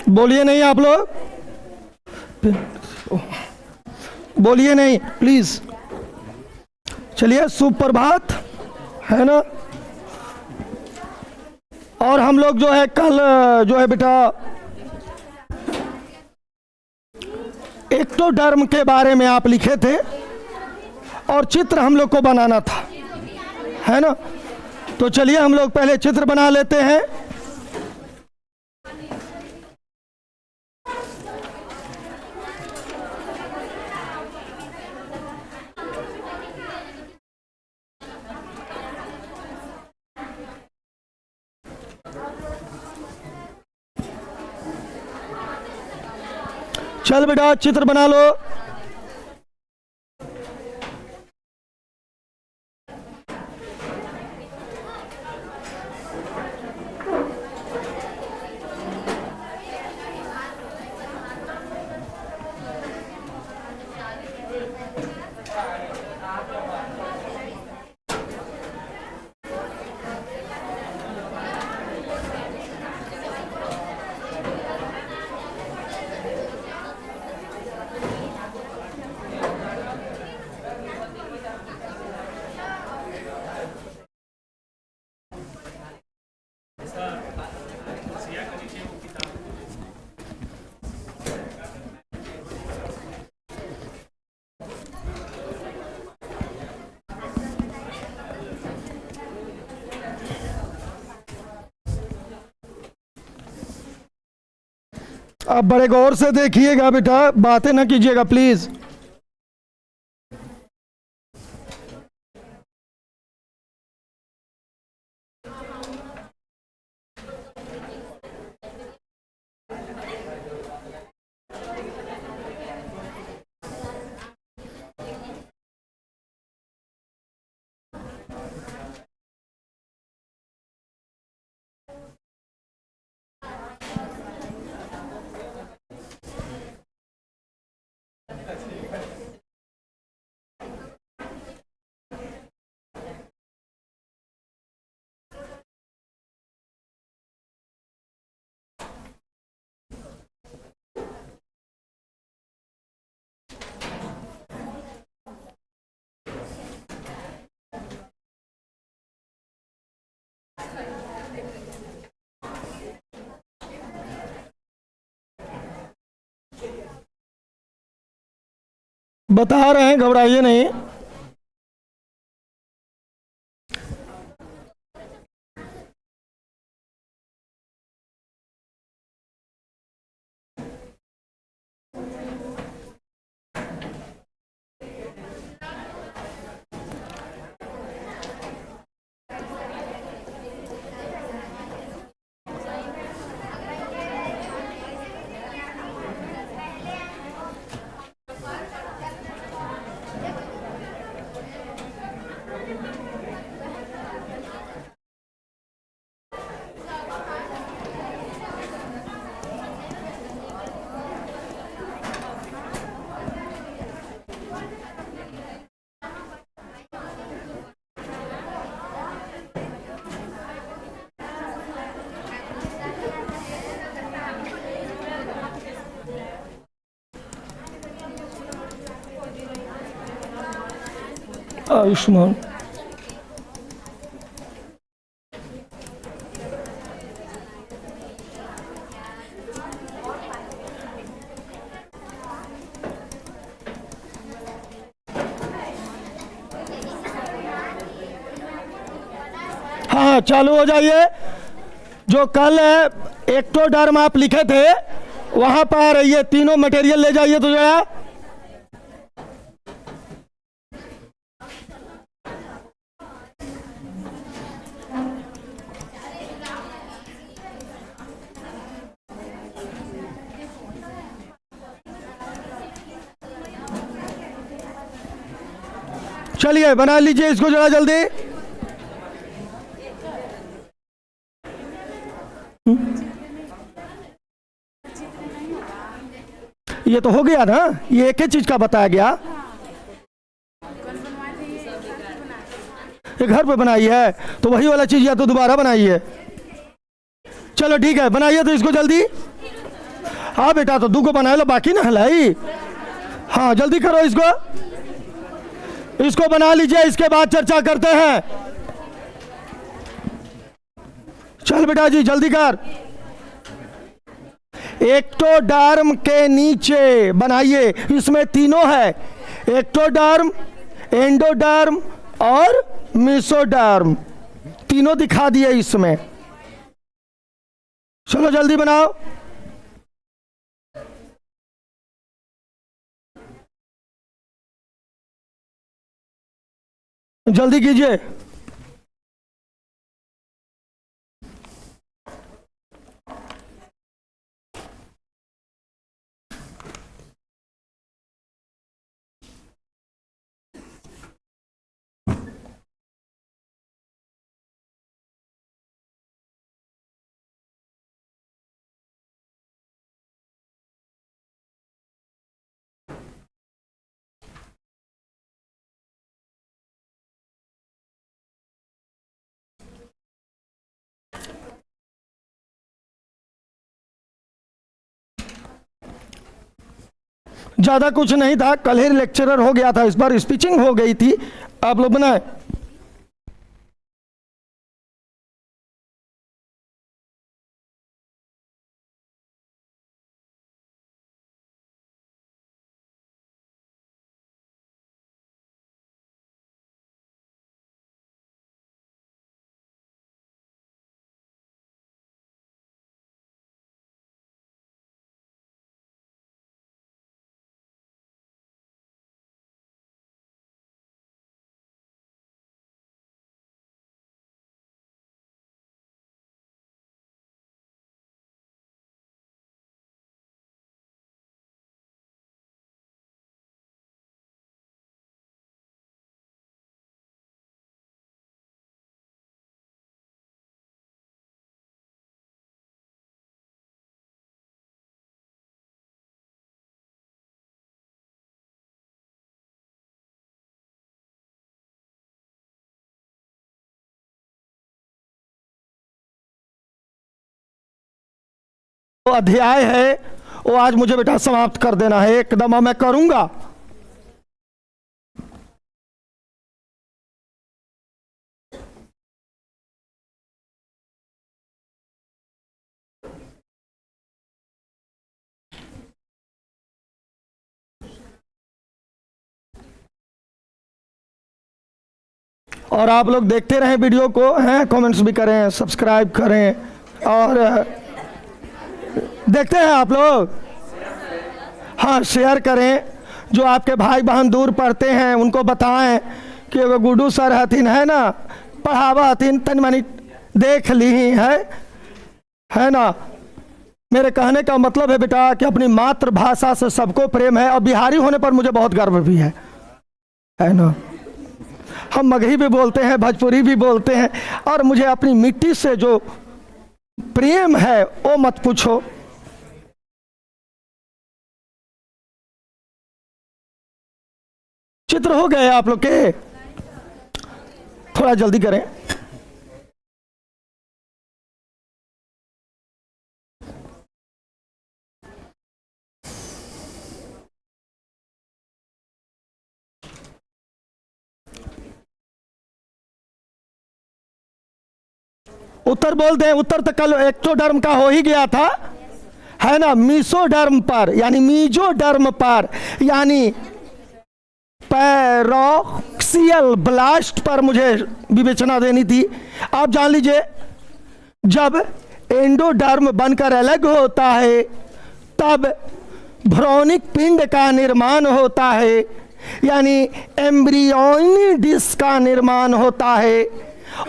बोलिए नहीं आप लोग, बोलिए नहीं प्लीज। चलिए, सुप्रभात, है ना। और हम लोग जो है कल जो है बेटा एक्टोडर्म के बारे में आप लिखे थे और चित्र हम लोग को बनाना था, है ना। तो चलिए हम लोग पहले चित्र बना लेते हैं। चल बेटा चित्र बना लो। अब बड़े गौर से देखिएगा बेटा, बातें ना कीजिएगा प्लीज। बता रहे हैं, घबराइए नहीं। आयुष्मान, हाँ चालू हो जाइए। जो कल एक्टोडर्म आप लिखे थे वहां पर ये तीनों मटेरियल ले जाइए तो जरा। चलिए बना लीजिए इसको जरा जल्दी। ये तो हो गया ना, ये एक ही चीज का बताया गया। ये घर पे बनाई है तो वही वाला चीज या तो दोबारा बनाई है। चलो ठीक है, बनाइए तो इसको जल्दी। हाँ बेटा, तो 2 को बना लो, बाकी ना हलाई। हाँ जल्दी करो इसको, इसको बना लीजिए, इसके बाद चर्चा करते हैं। चल बेटा जी जल्दी कर। एक्टोडर्म के नीचे बनाइए, इसमें तीनों है, एक्टोडर्म, एंडोडर्म और मेसोडर्म, तीनों दिखा दिए इसमें। चलो जल्दी बनाओ। जल्दी कीजिए। ज़्यादा कुछ नहीं था, कल ही लेक्चरर हो गया था, इस बार स्पीचिंग हो गई थी। आप लोग बनाए। वो अध्याय है वो आज मुझे बेटा समाप्त कर देना है एकदम, और मैं करूंगा। और आप लोग देखते रहें वीडियो को, हैं, कमेंट्स भी करें, सब्सक्राइब करें, और देखते हैं आप लोग। हाँ शेयर करें, जो आपके भाई बहन दूर पढ़ते हैं उनको बताएं कि वो गुड्डू सर हथिन, है ना, पढ़ावा हथिन, तन मनी देख ली ही है ना। मेरे कहने का मतलब है बेटा कि अपनी मातृभाषा से सबको प्रेम है, और बिहारी होने पर मुझे बहुत गर्व भी है ना। हम मगही भी बोलते हैं, भोजपुरी भी बोलते हैं, और मुझे अपनी मिट्टी से जो प्रेम है वो मत पूछो। चित्र हो गए आप लोग के, थोड़ा जल्दी करें। उत्तर बोल दें, उत्तर तो कल एक्टोडर्म का हो ही गया था, है ना। मीसोडर्म पर यानी मीजोडर्म पर यानी पैरोक्सियल ब्लास्ट पर मुझे विवेचना देनी थी। आप जान लीजिए, जब एंडोडर्म बनकर अलग होता है तब भ्रूणिक पिंड का निर्माण होता है, यानी एम्ब्रियोनी डिस्क का निर्माण होता है।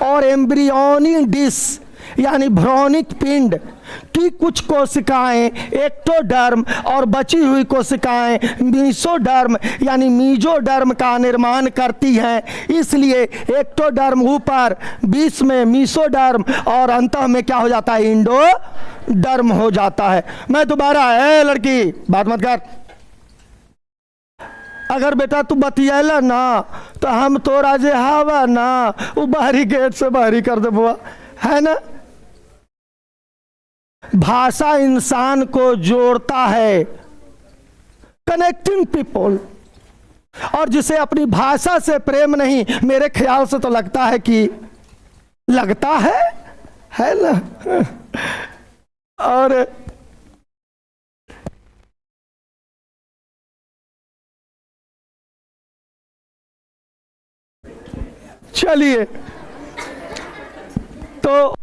और एम्ब्रियोनी डिस्क यानी भ्रूणिक पिंड की कुछ कोशिकाएं एक्टोडर्म और बची हुई कोशिकाएं मीसोडर्म यानी मीजोडर्म का निर्माण करती हैं। इसलिए एक्टोडर्म ऊपर, बीच में मीसोडर्म, और अंतः में क्या हो जाता है, इंडोडर्म हो जाता है। मैं दोबारा, लड़की बात मत कर, अगर बेटा तू बतियाला ना तो हम तोरा जे हवा ना वो बाहरी गेट से बाहरी कर दे बुआ, है ना। भाषा इंसान को जोड़ता है, कनेक्टिंग पीपल। और जिसे अपनी भाषा से प्रेम नहीं, मेरे ख्याल से तो लगता है कि लगता है ना। और चलिए, तो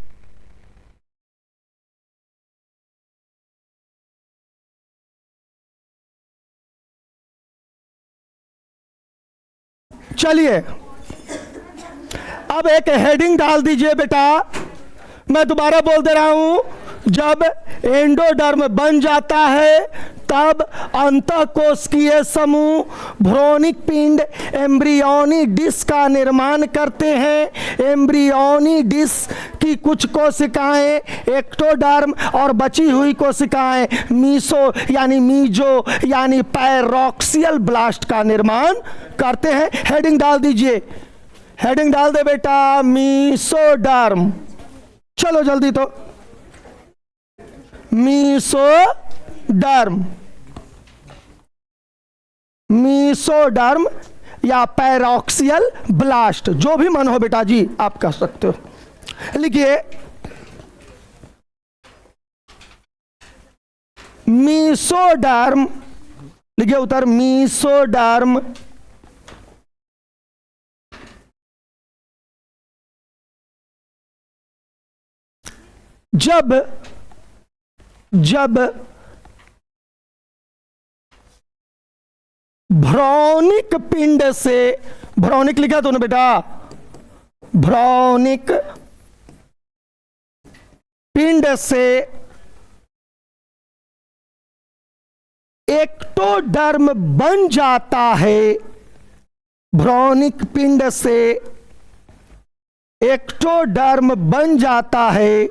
चलिए अब एक हेडिंग डाल दीजिए बेटा। मैं दोबारा बोल दे रहा हूं, जब एंडोडर्म बन जाता है तब अंतःकोशिकीय समूह भ्रूणिक पिंड एम्ब्रियोनी डिस्क का निर्माण करते हैं। एम्ब्रियोनी डिस्क की कुछ कोशिकाएं एक्टोडर्म और बची हुई कोशिकाएं मीसो यानी मीजो यानी पैरोक्सियल ब्लास्ट का निर्माण करते हैं। हेडिंग डाल दीजिए, हेडिंग डाल दे बेटा, मीसोडर्म। चलो जल्दी, तो मीसोडर्म, मीसोडर्म या पैरोक्सियल ब्लास्ट, जो भी मन हो बेटा जी आप कह सकते हो। लिखिए मीसोडर्म, लिखिए उधर मीसोडर्म जब भ्रूणिक पिंड से, भ्रूणिक लिखा तो ना बेटा, भ्रूणिक पिंड से एक्टोडर्म बन जाता है, भ्रूणिक पिंड से एक्टोडर्म बन जाता है,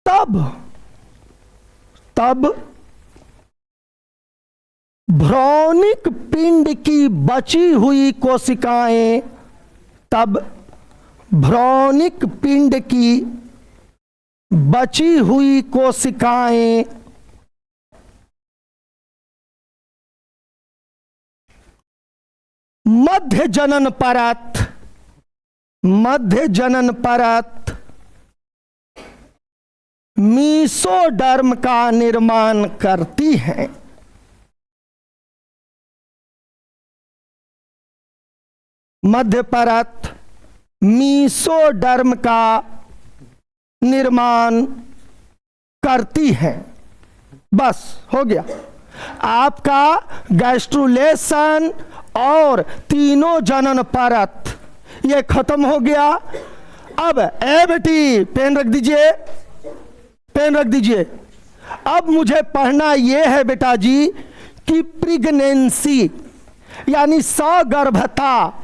तब भ्रूणिक पिंड की बची हुई कोशिकाएं, तब भ्रूणिक पिंड की बची हुई कोशिकाएं मध्य जनन परत, मध्य जनन परत मीसोडर्म का निर्माण करती हैं। मध्य परत मीसोडर्म का निर्माण करती हैं। बस हो गया आपका गैस्ट्रुलेशन और तीनों जनन परत, ये खत्म हो गया। अब ए बेटी पेन रख दीजिए, पेन रख दीजिए। अब मुझे पढ़ना यह है बेटा जी कि प्रेगनेंसी यानी सगर्भता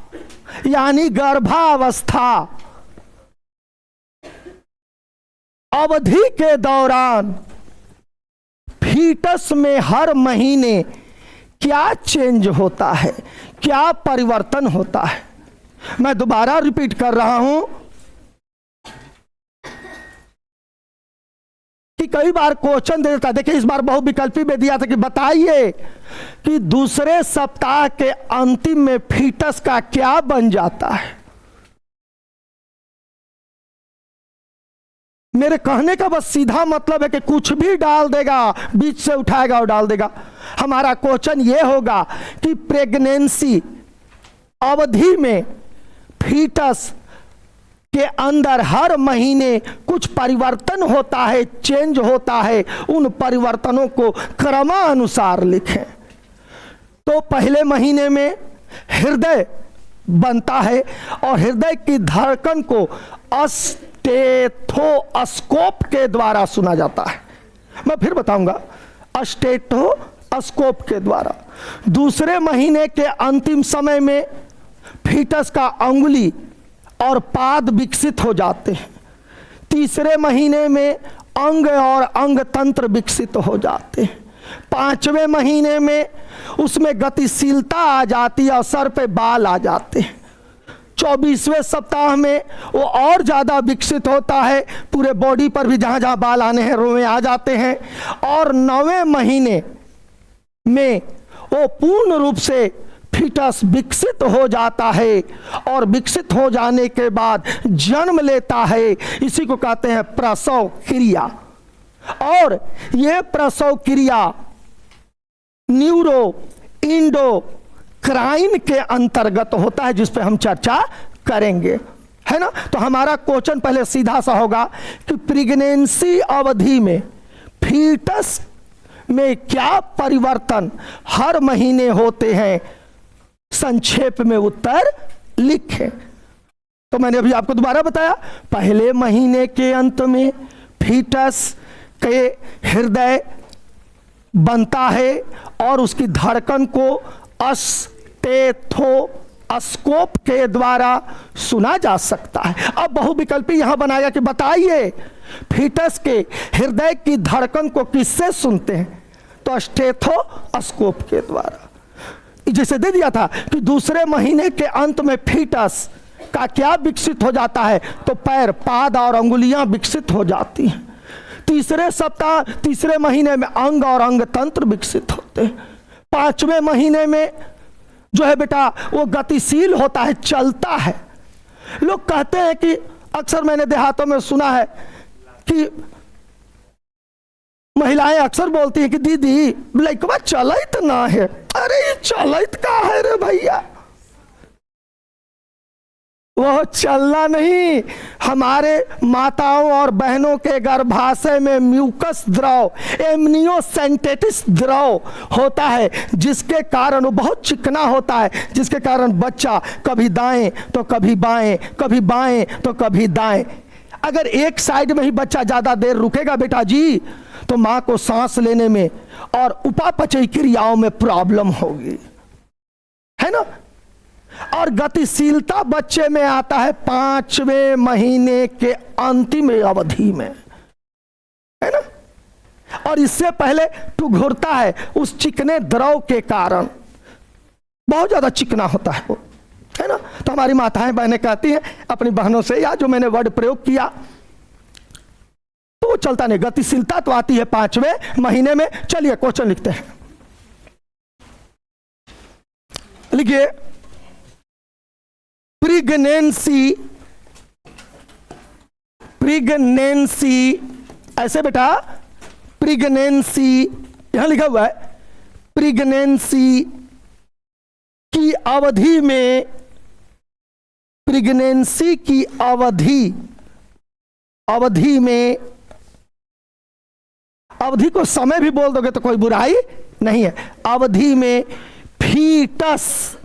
यानी गर्भावस्था अवधि के दौरान फीटस में हर महीने क्या चेंज होता है, क्या परिवर्तन होता है। मैं दोबारा रिपीट कर रहा हूं कि कई बार क्वेश्चन दे देता है। देखिए इस बार बहुविकल्पी में दिया था कि बताइए कि दूसरे सप्ताह के अंतिम में फीटस का क्या बन जाता है। मेरे कहने का बस सीधा मतलब है कि कुछ भी डाल देगा, बीच से उठाएगा और डाल देगा। हमारा क्वेश्चन यह होगा कि प्रेगनेंसी अवधि में फीटस के अंदर हर महीने कुछ परिवर्तन होता है, चेंज होता है, उन परिवर्तनों को क्रमानुसार लिखें। तो पहले महीने में हृदय बनता है और हृदय की धड़कन को स्टेथोस्कोप के द्वारा सुना जाता है। मैं फिर बताऊंगा, स्टेथोस्कोप के द्वारा। दूसरे महीने के अंतिम समय में फीटस का अंगुली और पाद विकसित हो जाते हैं। तीसरे महीने में अंग और अंग तंत्र विकसित हो जाते हैं। पांचवें महीने में उसमें गतिशीलता आ जाती है और सर पे बाल आ जाते हैं। 24वें सप्ताह में वो और ज़्यादा विकसित होता है, पूरे बॉडी पर भी जहाँ जहाँ बाल आने हैं रोए आ जाते हैं, और 9वें महीने में वो पूर्ण रूप से फीटस विकसित हो जाता है, और विकसित हो जाने के बाद जन्म लेता है। इसी को कहते हैं प्रसव क्रिया। और ये प्रसव क्रिया न्यूरो इंडोक्राइन के अंतर्गत होता है, जिस पे हम चर्चा करेंगे, है ना। तो हमारा क्वेश्चन पहले सीधा सा होगा कि प्रेगनेंसी अवधि में फीटस में क्या परिवर्तन हर महीने होते हैं, संक्षेप में उत्तर लिखें। तो मैंने अभी आपको दोबारा बताया, पहले महीने के अंत में फीटस के हृदय बनता है और उसकी धड़कन को स्टेथोस्कोप के द्वारा सुना जा सकता है। अब बहुविकल्पी यहां बनाया कि बताइए फीटस के हृदय की धड़कन को किससे सुनते हैं, तो स्टेथोस्कोप के द्वारा। जैसे दे दिया था कि दूसरे महीने के अंत में फीटस का क्या विकसित हो जाता है, तो पैर, पाद और अंगुलियां विकसित हो जाती हैं। तीसरे महीने में अंग और अंग तंत्र विकसित होते हैं। 5वें महीने में जो है बेटा वो गतिशील होता है, चलता है। लोग कहते हैं कि अक्सर मैंने देहातों में सुना है कि महिलाएं अक्सर बोलती हैं कि दीदी लइकवा चलत ना है। अरे ये चलत का है रे भैया, वह चलना नहीं, हमारे माताओं और बहनों के गर्भाशय में म्यूकस द्रव, एमनियोसेंटेटिस द्रव होता है, जिसके कारण वो बहुत चिकना होता है, जिसके कारण बच्चा कभी दाएं तो कभी बाएं, कभी बाएं तो कभी दाएं। अगर एक साइड में ही बच्चा ज़्यादा देर रुकेगा बेटा जी, तो माँ को सांस लेने में और उपापचय क्रियाओं में प्रॉब्लम होगी, है ना। और गतिशीलता बच्चे में आता है 5वें महीने के अंतिम अवधि में, है ना। और इससे पहले टुघुरता है उस चिकने द्रव के कारण, बहुत ज्यादा चिकना होता है वो, है ना। तो हमारी माताएं बहनें कहती हैं अपनी बहनों से, या जो मैंने वर्ड प्रयोग किया तो वो चलता नहीं, गतिशीलता तो आती है 5वें महीने में। चलिए क्वेश्चन लिखते हैं, लिखिए प्रेगनेंसी ऐसे बेटा, प्रेगनेंसी यहां लिखा हुआ है, प्रेगनेंसी की अवधि में, प्रेगनेंसी की अवधि में, अवधि को समय भी बोल दोगे तो कोई बुराई नहीं है। अवधि में फीटस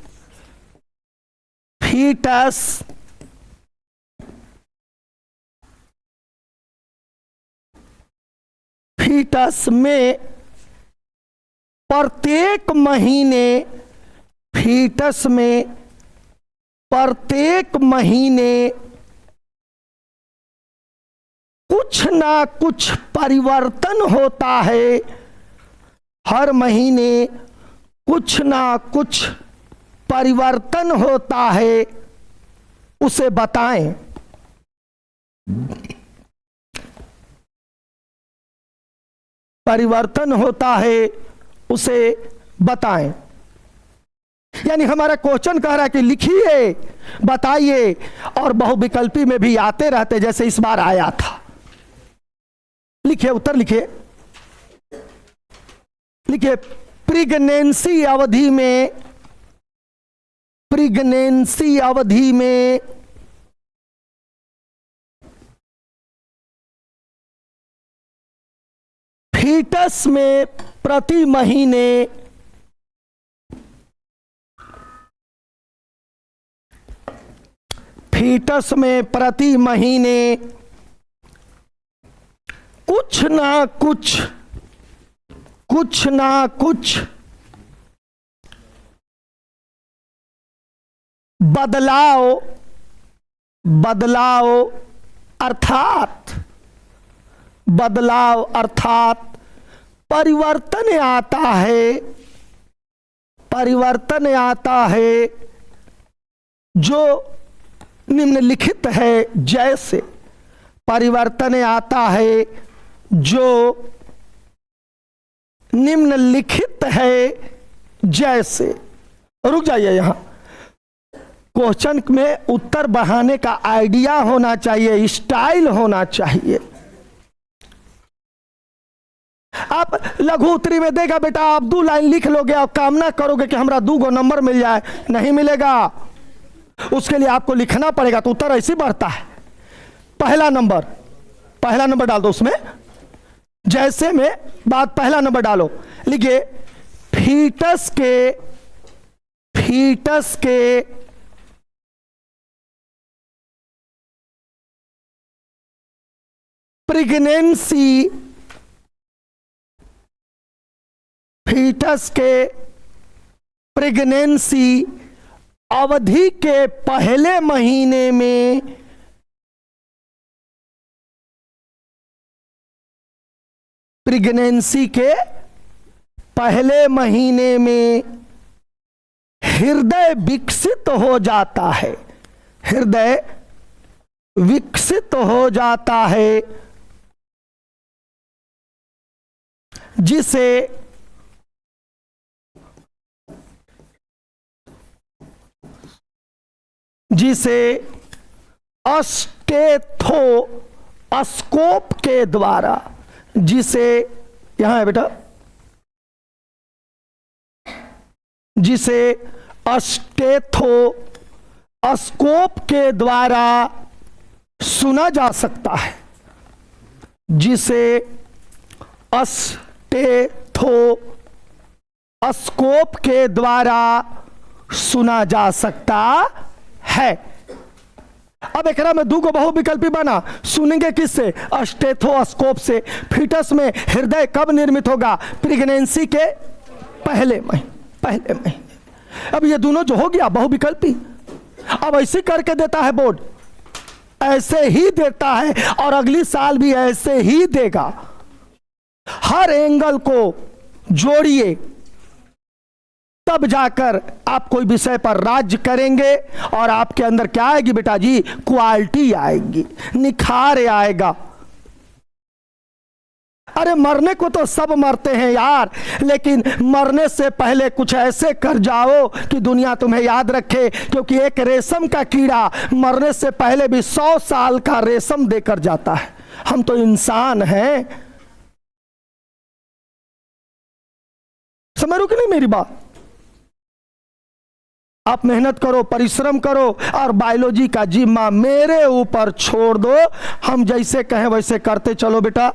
में प्रत्येक महीने कुछ ना कुछ परिवर्तन होता है, हर महीने कुछ ना कुछ परिवर्तन होता है, उसे बताएं। परिवर्तन होता है, उसे बताएं। यानी हमारा क्वेश्चन कह रहा है कि लिखिए, बताइए, और बहुविकल्पी में भी आते रहते, जैसे इस बार आया था। लिखिए, उत्तर लिखिए, लिखिए प्रेगनेंसी अवधि में फीटस में प्रति महीने कुछ ना कुछ बदलाव अर्थात परिवर्तन आता है, जो निम्नलिखित है जैसे, परिवर्तन आता है जो निम्नलिखित है जैसे। रुक जाइए, यहां क्वेश्चन में उत्तर बढ़ाने का आइडिया होना चाहिए, स्टाइल होना चाहिए। आप लघु उत्तरी में देगा बेटा, आप 2 लाइन लिख लोगे और कामना करोगे कि हमरा 2 गो नंबर मिल जाए, नहीं मिलेगा। उसके लिए आपको लिखना पड़ेगा, तो उत्तर ऐसे बढ़ता है। पहला नंबर डाल दो उसमें, जैसे में बाद पहला नंबर डालो, लिखिए फीटस के प्रेगनेंसी, फीटस के प्रेगनेंसी अवधि के पहले महीने में प्रेगनेंसी के पहले महीने में हृदय विकसित हो जाता है, हृदय विकसित हो जाता है, जिसे स्टेथोस्कोप के द्वारा, जिसे यहां है बेटा, जिसे स्टेथोस्कोप के द्वारा सुना जा सकता है, जिसे स्टेथोस्कोप के द्वारा सुना जा सकता है। अब एक में 2 को बहुविकल्पी बना, सुनेंगे किससे? स्टेथोस्कोप से। फीटस में हृदय कब निर्मित होगा? प्रेगनेंसी के पहले महीने। अब ये दोनों जो हो गया बहुविकल्पी, अब ऐसे करके देता है बोर्ड, ऐसे ही देता है और अगली साल भी ऐसे ही देगा। हर एंगल को जोड़िए, तब जाकर आप कोई विषय पर राज्य करेंगे और आपके अंदर क्या आएगी बेटा जी? क्वालिटी आएगी, निखार आएगा। अरे मरने को तो सब मरते हैं यार, लेकिन मरने से पहले कुछ ऐसे कर जाओ कि दुनिया तुम्हें याद रखे, क्योंकि एक रेशम का कीड़ा मरने से पहले भी 100 साल का रेशम देकर जाता है। हम तो इंसान हैं। समझ रहे हो कि नहीं मेरी बात? आप मेहनत करो, परिश्रम करो और बायोलॉजी का जिम्मा मेरे ऊपर छोड़ दो। हम जैसे कहें वैसे करते चलो बेटा,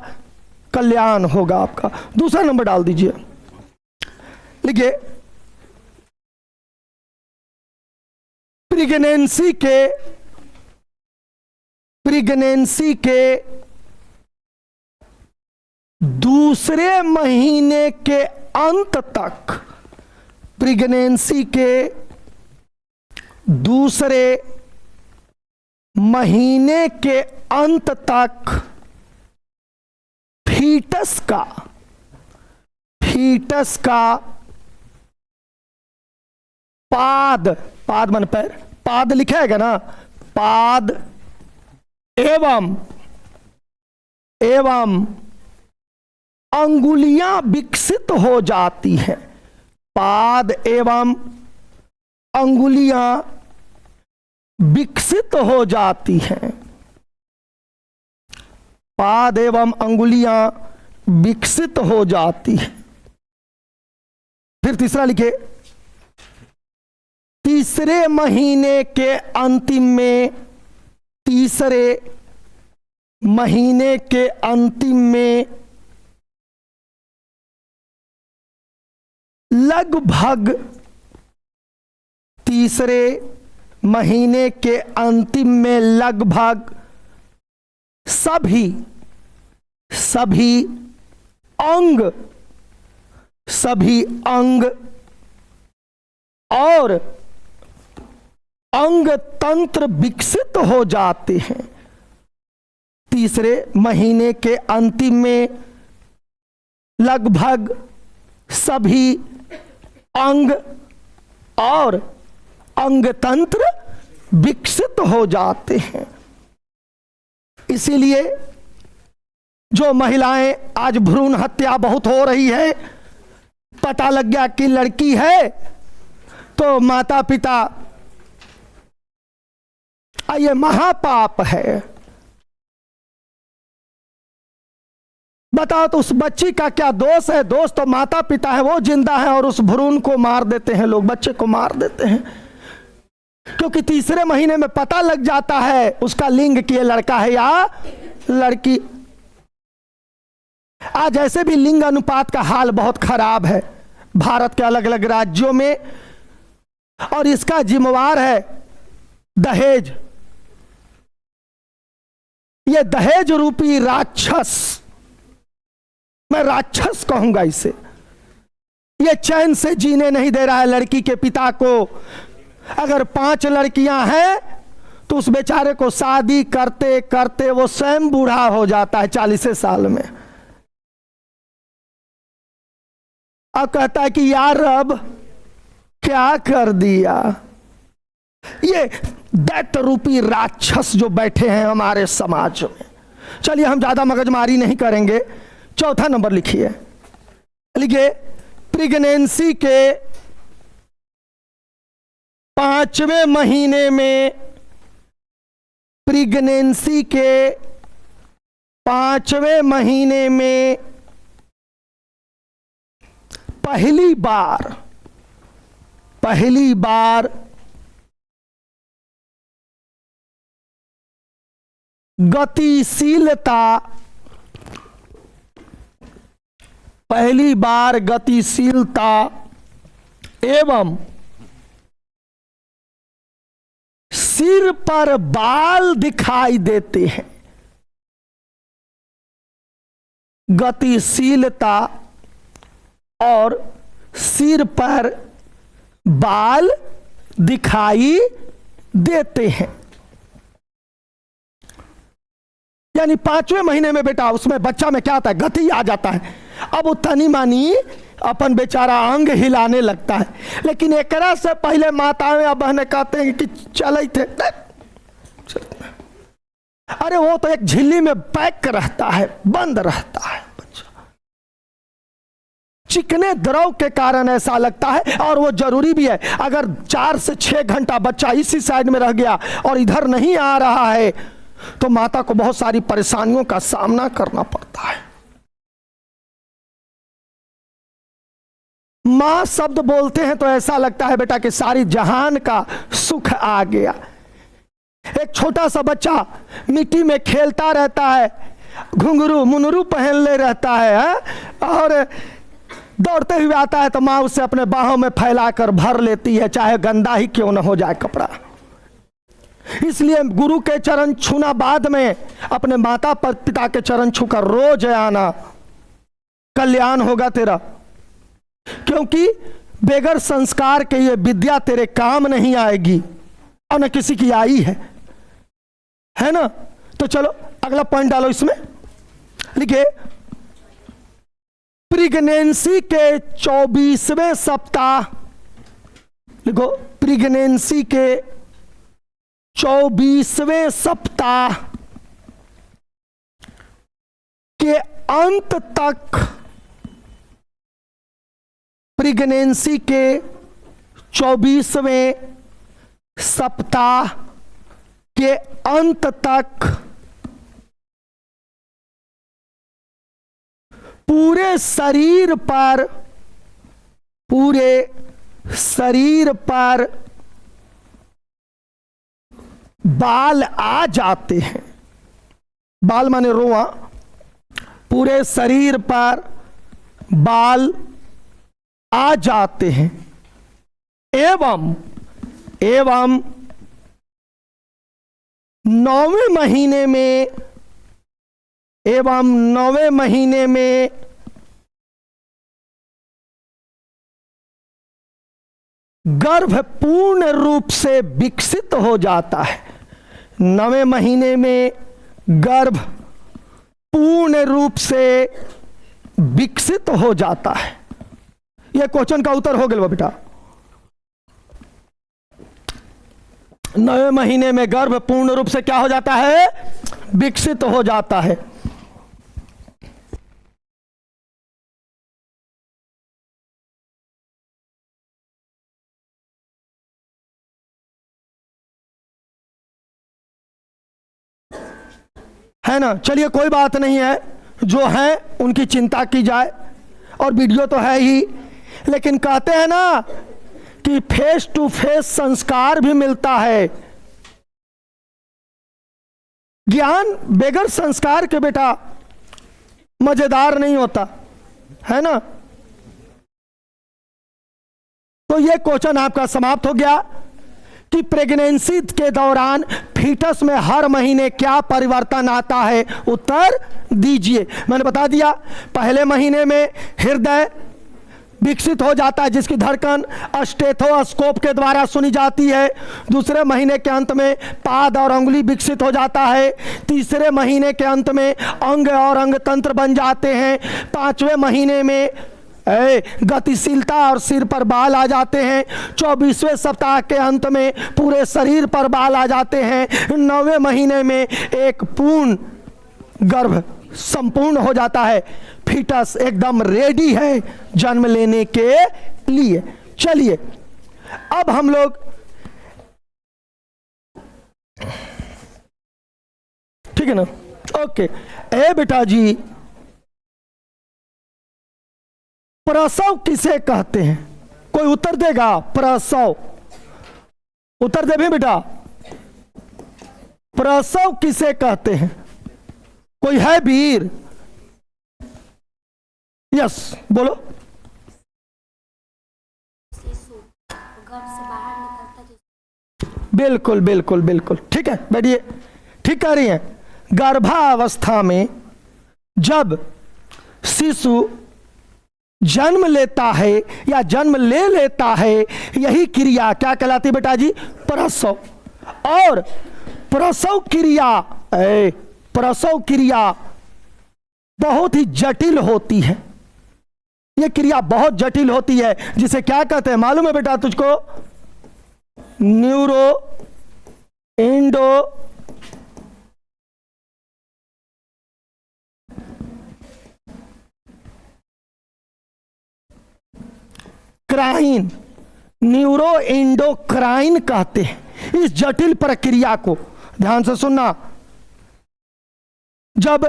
कल्याण होगा आपका। दूसरा नंबर डाल दीजिए, लिखिए प्रेगनेंसी के दूसरे महीने के अंत तक, प्रेगनेंसी के दूसरे महीने के अंत तक फीटस का पाद मन पैर, पाद लिखा है ना, पाद एवं अंगुलियां विकसित हो जाती हैं। पाद एवं अंगुलियां विकसित हो जाती हैं। पाद एवं अंगुलियां विकसित हो जाती हैं। फिर तीसरा लिखे, तीसरे महीने के अंतिम में, तीसरे महीने के अंतिम में लगभग, तीसरे महीने के अंतिम में लगभग सभी अंग और अंग तंत्र विकसित हो जाते हैं। तीसरे महीने के अंतिम में लगभग सभी अंग और अंग तंत्र विकसित हो जाते हैं। इसीलिए जो महिलाएं आज भ्रूण हत्या बहुत हो रही है, पता लग गया कि लड़की है तो माता पिता, ये महापाप है। बताओ तो उस बच्ची का क्या दोष है? दोष तो माता पिता है, वो जिंदा है और उस भ्रूण को मार देते हैं लोग, बच्चे को मार देते हैं। क्योंकि तीसरे महीने में पता लग जाता है उसका लिंग कि ये लड़का है या लड़की। आज ऐसे भी लिंग अनुपात का हाल बहुत खराब है भारत के अलग अलग राज्यों में, और इसका जिम्मेवार है दहेज। ये दहेज रूपी राक्षस, मैं राक्षस कहूंगा इसे, ये चैन से जीने नहीं दे रहा है लड़की के पिता को। अगर 5 लड़कियां हैं तो उस बेचारे को शादी करते करते वो स्वयं बूढ़ा हो जाता है 40 साल में। अब कहता है कि यार अब क्या कर दिया। ये दैत्य रूपी राक्षस जो बैठे हैं हमारे समाज में। चलिए हम ज्यादा मगजमारी नहीं करेंगे, चौथा नंबर लिखिए। लिखिए, प्रेगनेंसी के 5वें महीने में, प्रेगनेंसी के 5वें महीने में पहली बार गतिशीलता, पहली बार गतिशीलता एवं सिर पर बाल दिखाई देते हैं। गतिशीलता और सिर पर बाल दिखाई देते हैं। यानी 5वें महीने में बेटा उसमें बच्चा में क्या आता है, गति आ जाता है। अब वो तनी मानी अपन बेचारा अंग हिलाने लगता है। लेकिन एकरा से पहले माताएं या बहनें कहते हैं कि चले थे, अरे वो तो एक झिल्ली में पैक रहता है, बंद रहता है बच्चा। चिकने द्रव के कारण ऐसा लगता है, और वो जरूरी भी है। अगर 4 से 6 घंटा बच्चा इसी साइड में रह गया और इधर नहीं आ रहा है तो माता को बहुत सारी परेशानियों का सामना करना पड़ता है। मां शब्द बोलते हैं तो ऐसा लगता है बेटा कि सारी जहान का सुख आ गया। एक छोटा सा बच्चा मिट्टी में खेलता रहता है, घुंघरू मुनरू पहन ले रहता है, और दौड़ते हुए आता है तो माँ उसे अपने बाहों में फैलाकर भर लेती है, चाहे गंदा ही क्यों न हो जाए कपड़ा। इसलिए गुरु के चरण छूना, बाद में अपने माता पिता के चरण छूकर रोज आना, कल्याण होगा तेरा। क्योंकि बेगर संस्कार के ये विद्या तेरे काम नहीं आएगी, और न किसी की आई है ना। तो चलो अगला पॉइंट डालो इसमें। लिखिए, प्रेगनेंसी के 24वें सप्ताह, लिखो प्रेगनेंसी के 24वें सप्ताह के अंत तक, प्रेगनेंसी के 24वें सप्ताह के अंत तक पूरे शरीर पर बाल आ जाते हैं। बाल माने रोआ। पूरे शरीर पर बाल आ जाते हैं। एवं 9वें महीने में गर्भ पूर्ण रूप से विकसित हो जाता है। 9वें महीने में गर्भ पूर्ण रूप से विकसित हो जाता है। यह क्वेश्चन का उत्तर हो गया बेटा। 9वें महीने में गर्भ पूर्ण रूप से क्या हो जाता है, विकसित हो जाता है। है ना। चलिए कोई बात नहीं है, जो है उनकी चिंता की जाए, और वीडियो तो है ही, लेकिन कहते हैं ना कि फेस टू फेस संस्कार भी मिलता है। ज्ञान बेगर संस्कार के बेटा मजेदार नहीं होता, है ना। तो ये क्वेश्चन आपका समाप्त हो गया कि प्रेगनेंसी के दौरान फीटस में हर महीने क्या परिवर्तन आता है। उत्तर दीजिए। मैंने बता दिया, पहले महीने में हृदय विकसित हो जाता है, जिसकी धड़कन स्टेथोस्कोप के द्वारा सुनी जाती है। दूसरे महीने के अंत में पाद और अंगुली विकसित हो जाता है। तीसरे महीने के अंत में अंग और अंग तंत्र बन जाते हैं। 5वें महीने में गतिशीलता और सिर पर बाल आ जाते हैं। 24वें सप्ताह के अंत में पूरे शरीर पर बाल आ जाते हैं। 9वें महीने में एक पूर्ण गर्भ संपूर्ण हो जाता है। फीटस एकदम रेडी है जन्म लेने के लिए। चलिए अब हम लोग ठीक है ना, ओके। बेटा जी, प्रसव किसे कहते हैं? कोई उत्तर देगा? प्रसव, उत्तर दे बेटा, प्रसव किसे कहते हैं? कोई है वीर? यस बोलो। बिल्कुल बिल्कुल बिल्कुल ठीक है, बैठिए, ठीक कह रही हैं। गर्भावस्था में जब शिशु जन्म लेता है या जन्म ले लेता है, यही क्रिया क्या कहलाती है बेटा जी? प्रसव। और प्रसव क्रिया बहुत ही जटिल होती है। यह क्रिया बहुत जटिल होती है, जिसे क्या कहते हैं मालूम है बेटा तुझको? न्यूरो इंडो क्राइन, न्यूरो इंडोक्राइन कहते हैं इस जटिल प्रक्रिया को। ध्यान से सुनना, जब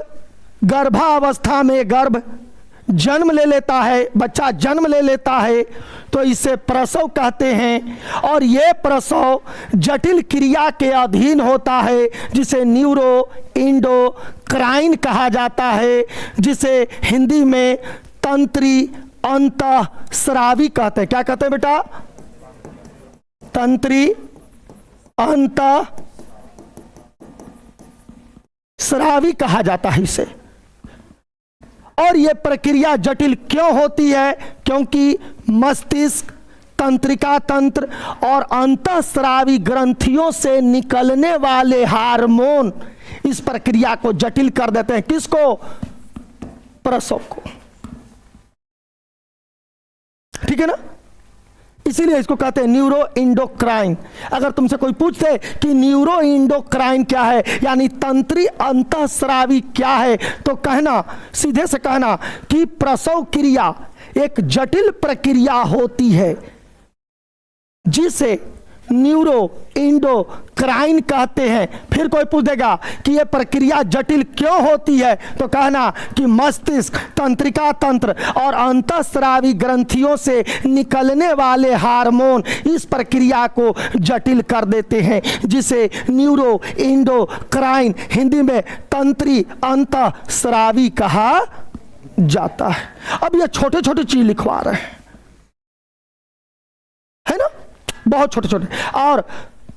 गर्भावस्था में गर्भ जन्म ले लेता है, बच्चा जन्म ले लेता है, तो इसे प्रसव कहते हैं। और यह प्रसव जटिल क्रिया के अधीन होता है, जिसे न्यूरो इंडोक्राइन कहा जाता है, जिसे हिंदी में तंत्री अंतःस्रावी कहते हैं। क्या कहते हैं बेटा? तंत्री अंतःस्रावी कहा जाता है इसे। और यह प्रक्रिया जटिल क्यों होती है? क्योंकि मस्तिष्क, तंत्रिका तंत्र और अंतःस्रावी ग्रंथियों से निकलने वाले हार्मोन इस प्रक्रिया को जटिल कर देते हैं। किसको? प्रसव को। ठीक है ना, इसीलिए इसको कहते हैं न्यूरो इंडोक्राइन। अगर तुमसे कोई पूछते कि न्यूरो इंडोक्राइन क्या है, यानी तंत्री अंतःस्रावी क्या है, तो कहना, सीधे से कहना कि प्रसव क्रिया एक जटिल प्रक्रिया होती है, जिसे न्यूरो इंडोक्राइन कहते हैं। फिर कोई पूछ देगा कि यह प्रक्रिया जटिल क्यों होती है, तो कहना कि मस्तिष्क, तंत्रिका तंत्र और अंतःस्रावी ग्रंथियों से निकलने वाले हार्मोन इस प्रक्रिया को जटिल कर देते हैं, जिसे न्यूरो इंडोक्राइन, हिंदी में तंत्री अंतःस्रावी कहा जाता है। अब ये छोटे छोटे चीज लिखवा रहे हैं, है ना, बहुत छोटे छोटे। और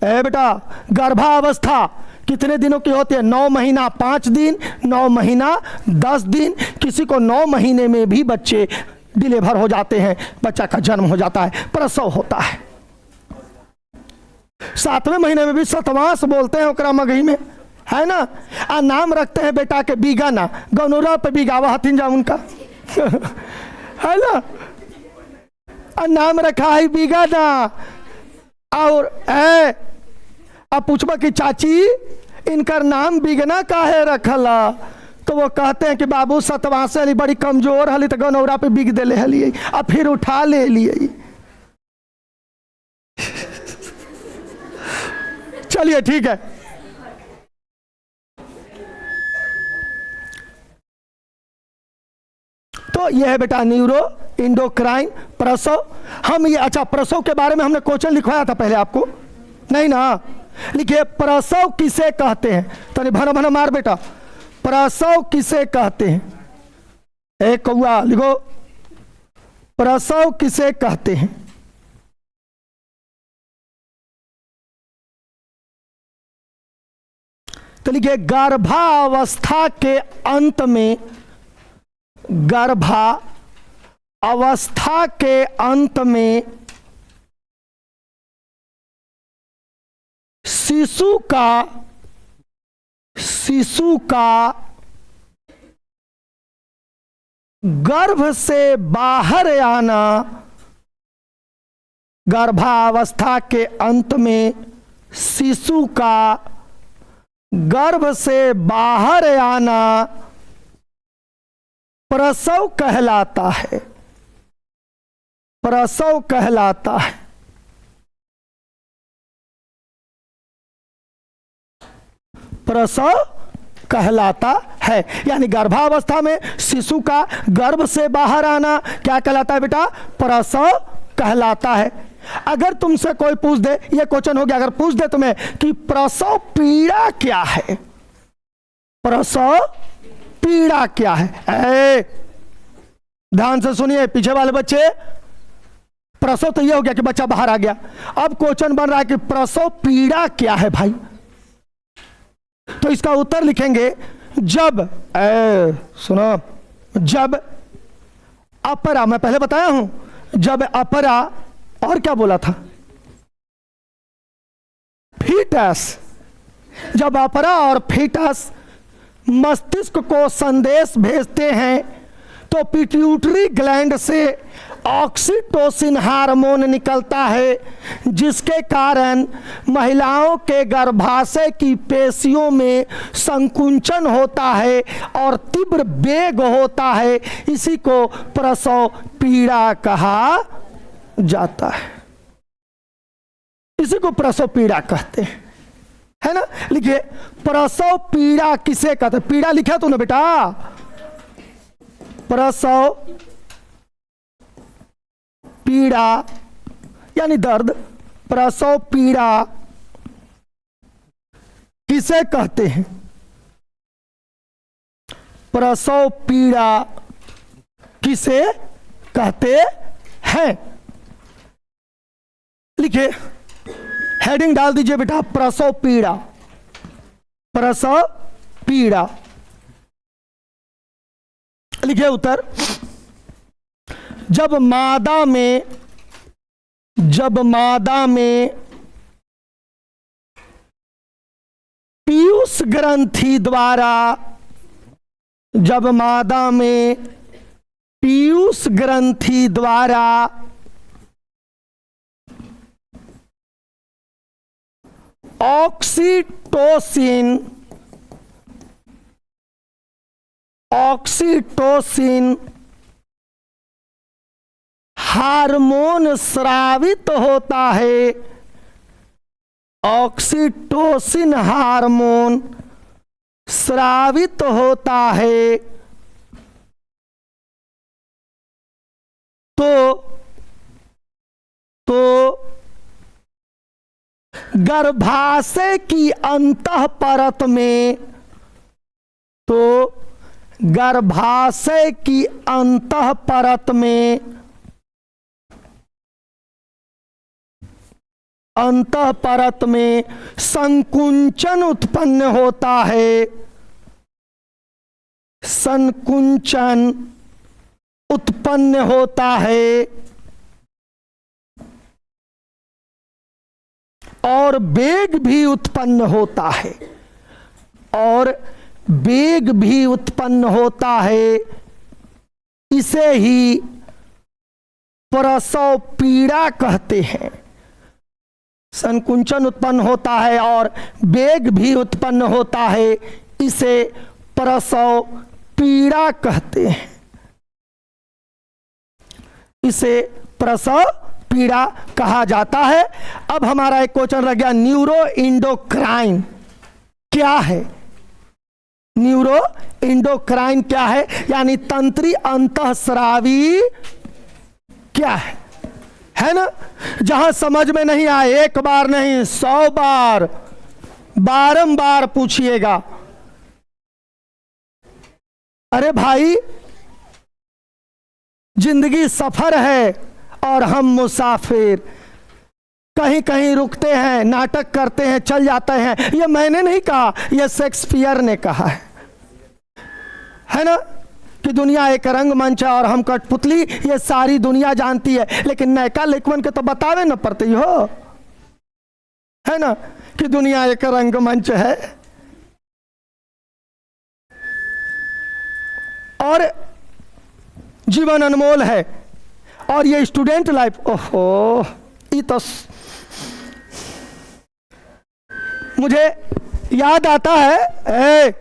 बेटा, गर्भावस्था कितने दिनों की होती है? 9 महीना 5 दिन, 9 महीना 10 दिन। किसी को 9 महीने में भी बच्चे डिलीवर हो जाते हैं, बच्चा का जन्म हो जाता है, प्रसव होता है। 7वें महीने में भी सतवांश बोलते हैं ओकरा मगही में, है ना। आ नाम रखते हैं बेटा के बीगाना, गनोरा पे बीगावा हथिन जा उनका है ना, नाम रखा है बीगाना। और आप पूछबा कि चाची इनकर नाम बिगना काहे रखला, तो वो कहते हैं कि बाबू सतवा से हली बड़ी कमजोर हली तो गनौरा पे बिग देले हली और फिर उठा ले लिए। चलिए ठीक है, तो यह है बेटा न्यूरो इंडोक्राइन प्रसव। हम ये अच्छा प्रसव के बारे में हमने क्वेश्चन लिखवाया था पहले आपको, नहीं ना? लिखिए प्रसव किसे कहते हैं, तो भना भना मार बेटा, प्रसव किसे कहते हैं? एक कौआ लिखो, प्रसव किसे कहते हैं? तो लिखिए गर्भावस्था के अंत में, गर्भावस्था के अंत में शिशु का गर्भ से बाहर आना, गर्भावस्था के अंत में शिशु का गर्भ से बाहर आना प्रसव कहलाता है, प्रसव कहलाता है। प्रसव कहलाता है, यानी गर्भावस्था में शिशु का गर्भ से बाहर आना क्या कहलाता है बेटा? प्रसव कहलाता है। अगर तुमसे कोई पूछ दे, ये क्वेश्चन हो गया, अगर पूछ दे तुम्हें कि प्रसव पीड़ा क्या है, प्रसव पीड़ा क्या है? ध्यान से सुनिए पीछे वाले बच्चे, प्रसव तो ये हो गया कि बच्चा बाहर आ गया, अब क्वेश्चन बन रहा है कि प्रसव पीड़ा क्या है भाई? तो इसका उत्तर लिखेंगे जब, सुनो, जब अपरा, मैं पहले बताया हूं, जब अपरा और क्या बोला था? फीटस, जब अपरा और फीटस मस्तिष्क को संदेश भेजते हैं तो पिट्यूटरी ग्लैंड से ऑक्सीटोसिन हार्मोन निकलता है, जिसके कारण महिलाओं के गर्भाशय की पेशियों में संकुंचन होता है और तीव्र वेग होता है। इसी को प्रसव पीड़ा कहा जाता है, इसी को प्रसव पीड़ा कहते हैं, है ना? लिखिए प्रसव पीड़ा किसे कहते हैं? पीड़ा लिखा तूने बेटा, प्रसव पीड़ा यानी दर्द, प्रसव पीड़ा किसे कहते हैं? प्रसव पीड़ा किसे कहते हैं? लिखिए, हेडिंग डाल दीजिए बेटा, प्रसव पीड़ा, प्रसव पीड़ा। लिखिए उत्तर, जब मादा में पीयूष ग्रंथि द्वारा, जब मादा में पीयूष ग्रंथि द्वारा ऑक्सीटोसिन हार्मोन स्रावित होता है, ऑक्सीटोसिन हार्मोन स्रावित होता है, तो गर्भाशय की अंतःपरत में, तो गर्भाशय की अंतःपरत में, अंतःपरत में संकुंचन उत्पन्न होता है, संकुंचन उत्पन्न होता है और वेग भी उत्पन्न होता है, और वेग भी उत्पन्न होता है। इसे ही प्रसव पीड़ा कहते हैं। संकुंचन उत्पन्न होता है और वेग भी उत्पन्न होता है, इसे प्रसव पीड़ा कहते हैं। इसे प्रसव पीड़ा कहा जाता है। अब हमारा एक क्वेश्चन रह गया, न्यूरो इंडोक्राइन क्या है? न्यूरो इंडोक्राइन क्या है, यानी तंत्री अंतःस्रावी क्या है ना? जहां समझ में नहीं आए, एक बार नहीं 100 बार बारंबार पूछिएगा। अरे भाई, जिंदगी सफर है और हम मुसाफिर, कहीं कहीं रुकते हैं, नाटक करते हैं, चल जाते हैं। ये मैंने नहीं कहा, ये शेक्सपियर ने कहा है ना, कि दुनिया एक रंगमंच है और हम कठपुतली, ये सारी दुनिया जानती है। लेकिन नयका लेखवन के तो बतावे न पड़ती हो, है ना, कि दुनिया एक रंगमंच है। और जीवन अनमोल है, और ये स्टूडेंट लाइफ, ओहो, ये तो मुझे याद आता है।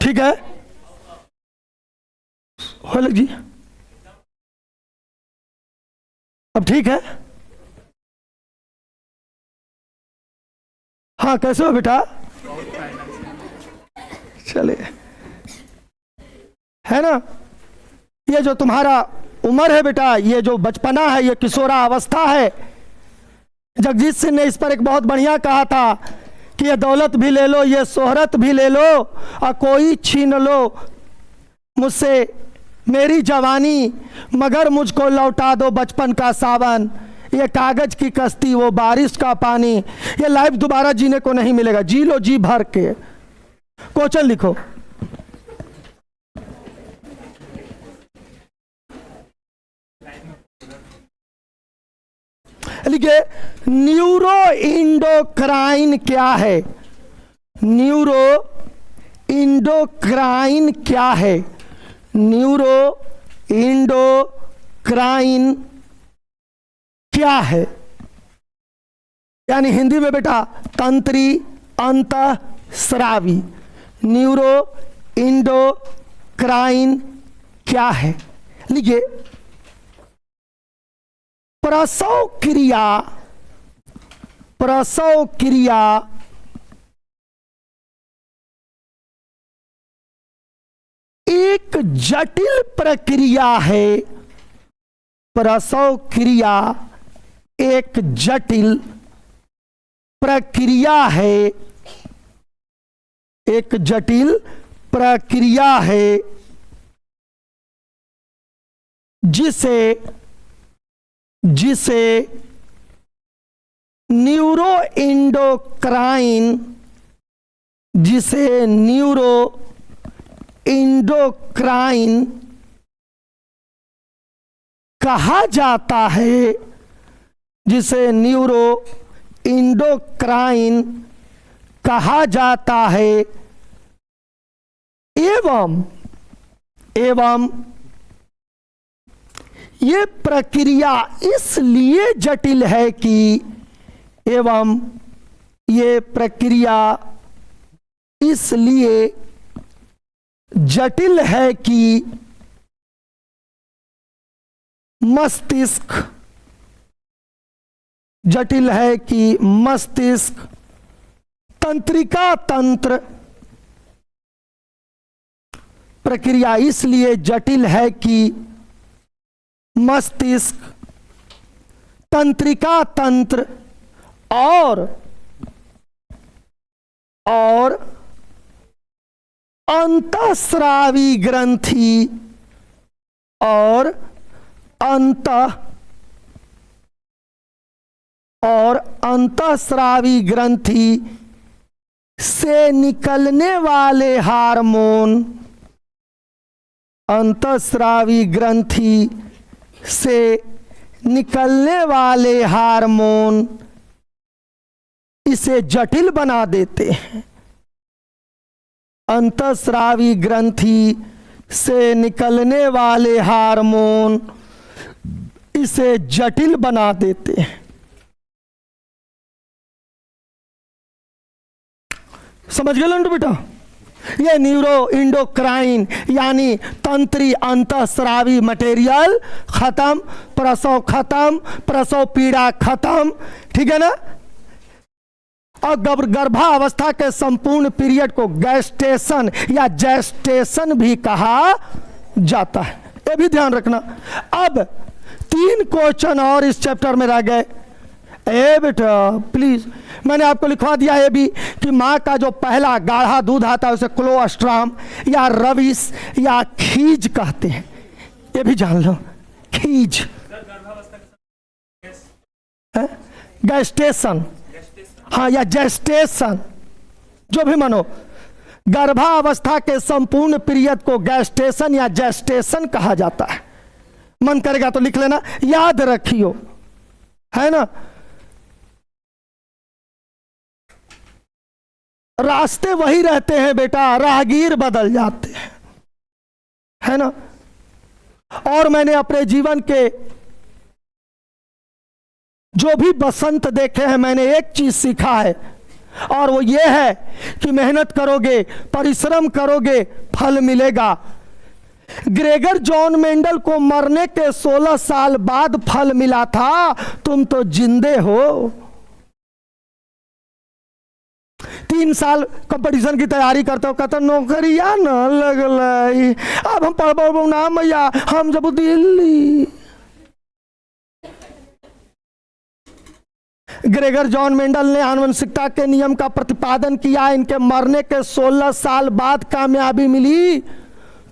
ठीक है, हो लग जी, अब ठीक है। हाँ, कैसे हो बेटा? चले, है ना, ये जो तुम्हारा उम्र है बेटा, ये जो बचपना है, ये किशोरा अवस्था है। जगजीत सिंह ने इस पर एक बहुत बढ़िया कहा था कि ये दौलत भी ले लो, ये शोहरत भी ले लो, और कोई छीन लो मुझसे मेरी जवानी, मगर मुझको लौटा दो बचपन का सावन। ये कागज की कश्ती, वो बारिश का पानी, ये लाइफ दोबारा जीने को नहीं मिलेगा। जी लो जी भर के। क्वेश्चन लिखो। लिखिए, न्यूरो इंडोक्राइन क्या है? न्यूरो इंडोक्राइन क्या है? न्यूरो इंडोक्राइन क्या है? यानी हिंदी में बेटा, तंत्री अंतःस्रावी। न्यूरो इंडोक्राइन क्या है? लिखिए, प्रसव क्रिया, प्रसव क्रिया एक जटिल प्रक्रिया है। प्रसव क्रिया एक जटिल प्रक्रिया है, एक जटिल प्रक्रिया है, जिसे जिसे न्यूरो इंडोक्राइन, जिसे न्यूरो इंडोक्राइन कहा जाता है, जिसे न्यूरो इंडोक्राइन कहा जाता है। एवं ये प्रक्रिया इसलिए जटिल है कि, एवं ये प्रक्रिया इसलिए जटिल है कि मस्तिष्क, जटिल है कि मस्तिष्क, तंत्रिका तंत्र, प्रक्रिया इसलिए जटिल है कि मस्तिष्क, तंत्रिका तंत्र और अंतःस्रावी ग्रंथि और अंतःस्रावी ग्रंथि से निकलने वाले हार्मोन, अंतःस्रावी ग्रंथि से निकलने वाले हार्मोन इसे जटिल बना देते हैं। अंतःस्रावी ग्रंथि से निकलने वाले हार्मोन इसे जटिल बना देते हैं। समझ गए लंडू बेटा? ये न्यूरो इंडोक्राइन यानी तंत्री अंतःस्रावी मटेरियल खत्म, प्रसव खत्म, प्रसव पीड़ा खत्म, ठीक है ना। और गर्भावस्था के संपूर्ण पीरियड को गैस्टेशन या जेस्टेशन भी कहा जाता है, ये भी ध्यान रखना। अब 3 क्वेश्चन और इस चैप्टर में रह गए। ए बेटा प्लीज, मैंने आपको लिखवा दिया है भी कि माँ का जो पहला गाढ़ा दूध आता है उसे क्लोस्ट्रम या रविस या खीज कहते हैं, ये भी जान लो। खीज गैस्टेशन, हाँ, या जेस्टेशन, जो भी मानो। गर्भावस्था के संपूर्ण पीरियड को गैस्टेशन या जेस्टेशन कहा जाता है। मन करेगा तो लिख लेना, याद रखियो, है ना। रास्ते वही रहते हैं बेटा, राहगीर बदल जाते हैं, है ना। और मैंने अपने जीवन के जो भी बसंत देखे हैं, मैंने एक चीज सीखा है, और वो ये है कि मेहनत करोगे, परिश्रम करोगे, फल मिलेगा। ग्रेगर जॉन मेंडल को मरने के 16 साल बाद फल मिला था, तुम तो जिंदे हो। 3 साल कंपटीशन की तैयारी करते हो, कहते नौकरिया न लगल, अब हम पढ़ ना मैया, हम जब दिल्ली। ग्रेगर जॉन मेंडल ने आनुवंशिकता के नियम का प्रतिपादन किया, इनके मरने के 16 साल बाद कामयाबी मिली।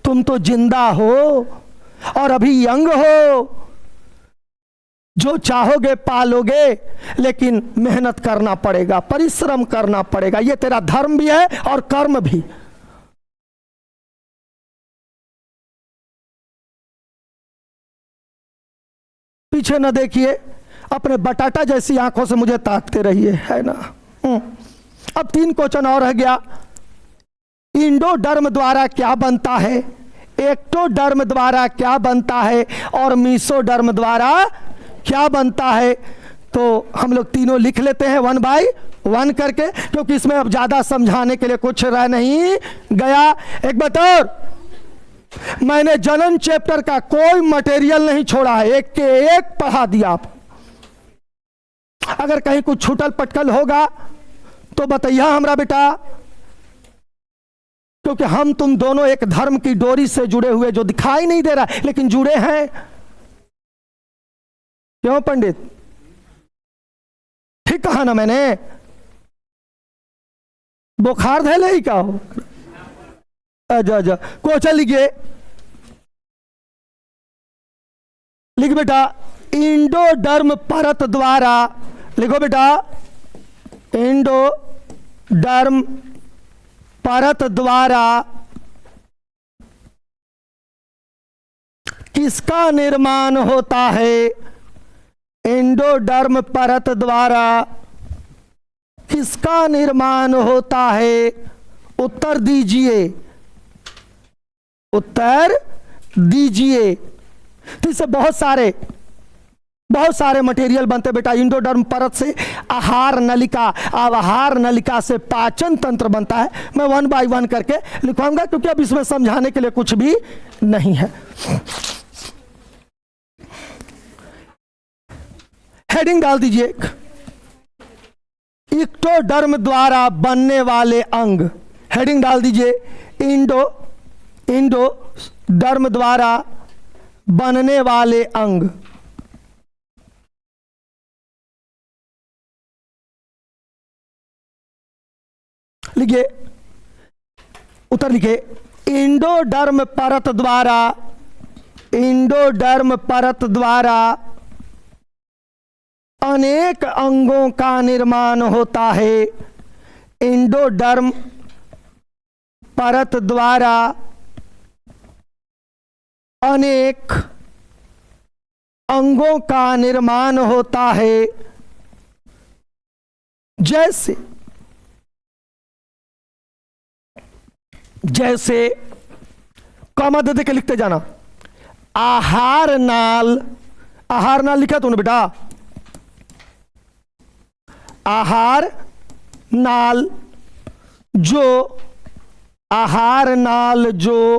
तुम तो जिंदा हो और अभी यंग हो, जो चाहोगे पालोगे, लेकिन मेहनत करना पड़ेगा, परिश्रम करना पड़ेगा। ये तेरा धर्म भी है और कर्म भी। पीछे न देखिए, अपने बटाटा जैसी आंखों से मुझे ताकते रहिए, है ना। अब 3 क्वेश्चन और रह गया। इंडोडर्म द्वारा क्या बनता है, एक्टोडर्म द्वारा क्या बनता है, और मीसोडर्म द्वारा क्या बनता है। तो हम लोग तीनों लिख लेते हैं 1 बाय 1 करके, क्योंकि इसमें अब ज्यादा समझाने के लिए कुछ रह नहीं गया। एक बात और, मैंने जनन चैप्टर का कोई मटेरियल नहीं छोड़ा है, एक के एक पढ़ा दिया आपको। अगर कहीं कुछ छूटल पटकल होगा तो बताइए हमरा बेटा, क्योंकि हम तुम दोनों एक धर्म की डोरी से जुड़े हुए, जो दिखाई नहीं दे रहा लेकिन जुड़े हैं। क्यों पंडित, ठीक कहा ना मैंने? बुखार धैले ही का हो। अच्छा, क्वेश्चन लिखिए, लिख बेटा। इंडोडर्म परत द्वारा, लिखो बेटा, इंडोडर्म परत द्वारा किसका निर्माण होता है? इंडोडर्म परत द्वारा किसका निर्माण होता है? उत्तर दीजिए, उत्तर दीजिए। तो इससे बहुत सारे मटेरियल बनते बेटा। इंडोडर्म परत से आहार नलिका, अब आहार नलिका से पाचन तंत्र बनता है। मैं 1 बाय 1 करके लिखवाऊंगा, क्योंकि अब इसमें समझाने के लिए कुछ भी नहीं है। हेडिंग डाल दीजिए, इक्टोडर्म द्वारा बनने वाले अंग। हेडिंग डाल दीजिए, इंडोडर्म द्वारा बनने वाले अंग। लिखिए, उत्तर लिखिए। इंडोडर्म परत द्वारा अनेक अंगों का निर्माण होता है। इंडोडर्म परत द्वारा अनेक अंगों का निर्माण होता है। जैसे जैसे कॉमा दे दे के लिखते जाना। आहार नाल, आहार नाल लिखा तूने बेटा, आहार नाल जो, आहार नाल जो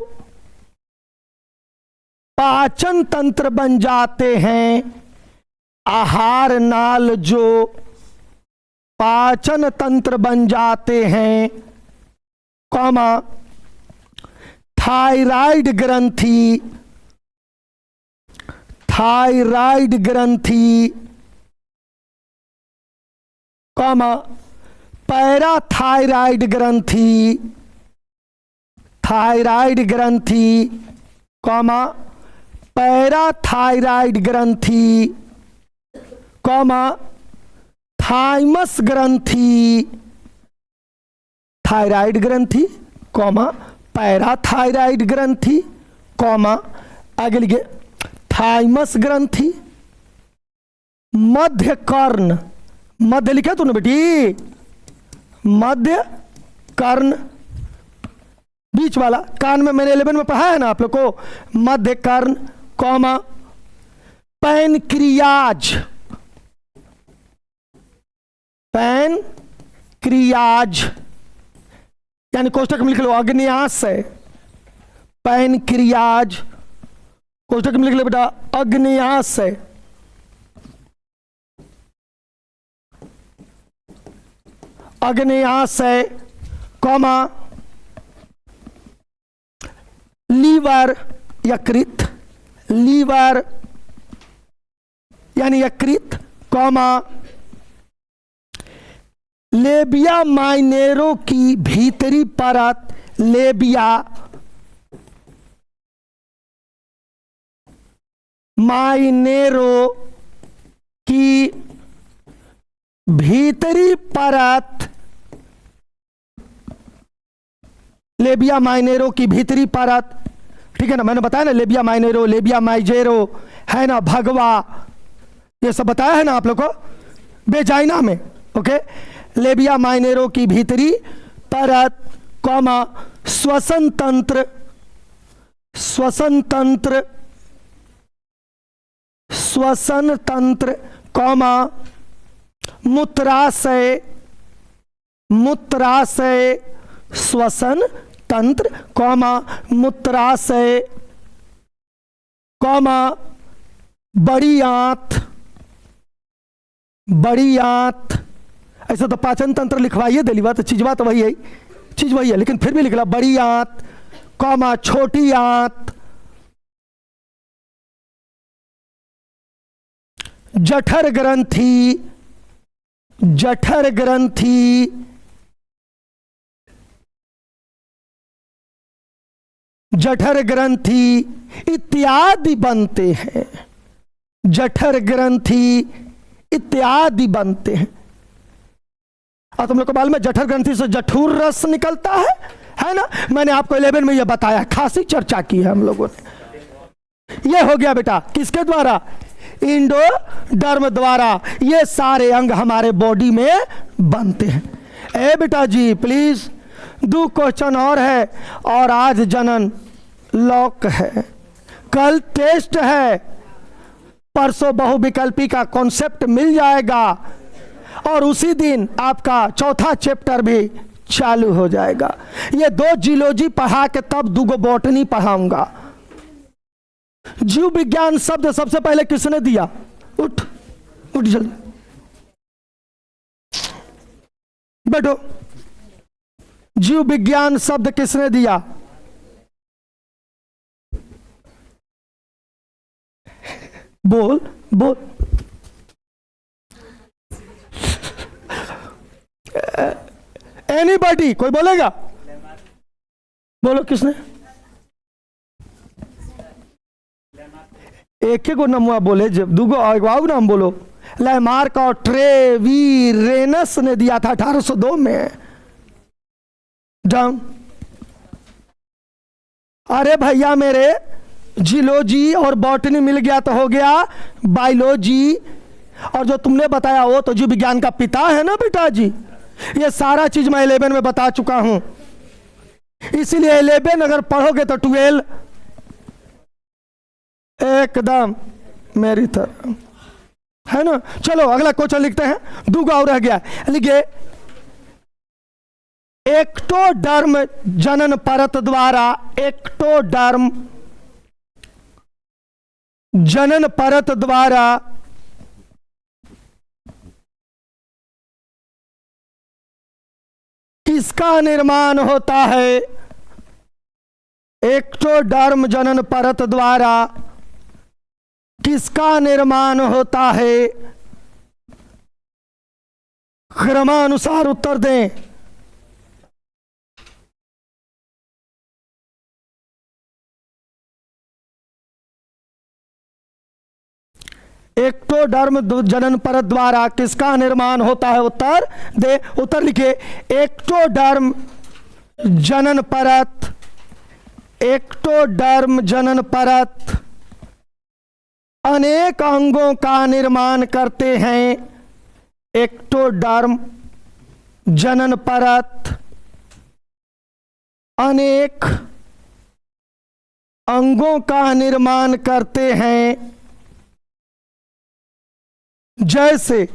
पाचन तंत्र बन जाते हैं, आहार नाल जो पाचन तंत्र बन जाते हैं, कॉमा थायराइड ग्रंथि, थायराइड ग्रंथि, कॉमा पैराथायराइड ग्रंथि, थायराइड ग्रंथि, कॉमा पैराथायराइड ग्रंथि, कॉमा थाइमस ग्रंथि, थायराइड ग्रंथि, कॉमा पैराथायराइड ग्रंथि, कॉमा आगे लिखिए थाइमस ग्रंथि, मध्य कर्ण, मध्य लिखा तूने बेटी, मध्य कर्ण, बीच वाला, कान में मैंने 11 में पढ़ा है ना आप लोग को, मध्य कर्ण, कॉमा पैनक्रियाज, पैनक्रियाज, यानी कोष्टक में लिख लो अग्न्याशय, पैनक्रियाज, कोष्टक में लिख लो बेटा अग्न्याशय, अग्न्याशय, कॉमा लीवर यकृत, लीवर यानी यकृत, कॉमा लेबिया माइनेरो की भीतरी परत, लेबिया माइनेरो की भीतरी परत, लेबिया माइनेरो की भीतरी परत, ठीक है ना, मैंने बताया ना लेबिया माइनेरो, लेबिया माइजेरो है ना, भगवा, ये सब बताया है ना आप लोग को बेजाइना में, ओके। लेबिया माइनेरो की भीतरी परत, कॉमा श्वसन तंत्र, श्वसन तंत्र, श्वसन तंत्र, कॉमा मूत्राशय, मूत्राशय, श्वसन तंत्र, कॉमा मूत्राशय, कॉमा बड़ी आंत, बड़ी आंत, ऐसा तो पाचन तंत्र लिखवाइए दिली बात, चीज बात वही है, चीज वही है, लेकिन फिर भी लिख ला बड़ी आंत, कॉमा छोटी आंत, जठर ग्रंथि, जठर ग्रंथि, जठर ग्रंथि इत्यादि बनते हैं, जठर ग्रंथि इत्यादि बनते हैं। और तुम लोग को मालूम है जठर ग्रंथि से जठूर रस निकलता है ना, मैंने आपको 11 में यह बताया, खासी चर्चा की है हम लोगों ने। यह हो गया बेटा किसके द्वारा, इंडोडर्म द्वारा, ये सारे अंग हमारे बॉडी में बनते हैं। ए बेटा जी प्लीज, 2 क्वेश्चन और है, और आज जनन लॉक है, कल टेस्ट है, परसों बहुविकल्पी का कॉन्सेप्ट मिल जाएगा, और उसी दिन आपका चौथा चैप्टर भी चालू हो जाएगा। ये 2 जियोलॉजी पढ़ा के तब 2 बॉटनी पढ़ाऊंगा। जीव विज्ञान शब्द सबसे पहले किसने दिया, उठ उठ जल्दी बैठो, जीव विज्ञान शब्द किसने दिया, बोल बोल, एनीबॉडी, कोई बोलेगा, बोलो किसने, एक ही को नमुआ बोले, जब 2 और नाम बोलो। लैमार्क और ट्रेवीरेनस ने दिया था 1802 में। डाउन। अरे भैया मेरे, जियोलॉजी और बॉटनी मिल गया तो हो गया बायोलॉजी, और जो तुमने बताया वो तो जीव विज्ञान का पिता है ना बेटा जी। ये सारा चीज मैं 11 में बता चुका हूं, इसीलिए 11 अगर पढ़ोगे तो 12 एकदम मेरी तरह है ना। चलो अगला क्वेश्चन लिखते हैं, दूगा और रह गया। लिखिए, एक्टोडर्म जनन परत द्वारा, एक्टोडर्म जनन परत द्वारा किसका निर्माण होता है? एक्टोडर्म जनन परत द्वारा किसका निर्माण होता है? क्रमानुसार उत्तर दें। एक्टोडर्म जनन परत द्वारा किसका निर्माण होता है? उत्तर दे, उत्तर लिखिए। एक्टोडर्म जनन परत, एक्टोडर्म जनन परत अनेक अंगों का निर्माण करते हैं। एक्टोडर्म जनन परत अनेक अंगों का निर्माण करते हैं, जैसे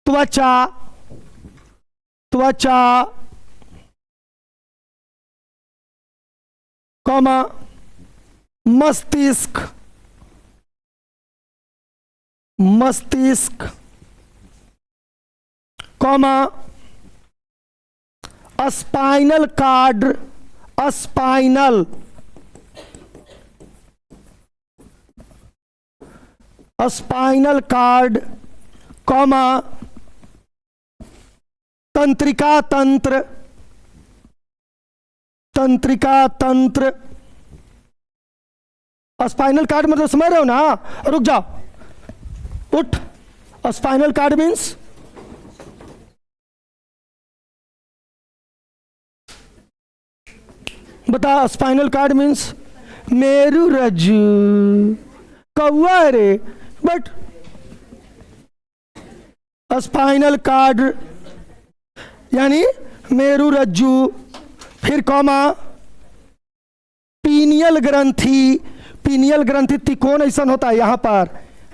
त्वचा, त्वचा कॉमा मस्तिष्क, मस्तिष्क comma spinal cord, spinal spinal cord comma तंत्रिका तंत्र, तंत्रिका तंत्र। स्पाइनल कार्ड मतलब समझ रहे हो ना? रुक जाओ, उठ। स्पाइनल कार्ड मीन्स बता, स्पाइनल कार्ड मीन्स मेरुरज्जु, कौआ रे, बट स्पाइनल कार्ड यानी मेरुरज्जु। फिर कॉमा पीनियल ग्रंथि, पीनियल ग्रंथि त्रिकोण ऐसा होता है, यहां पर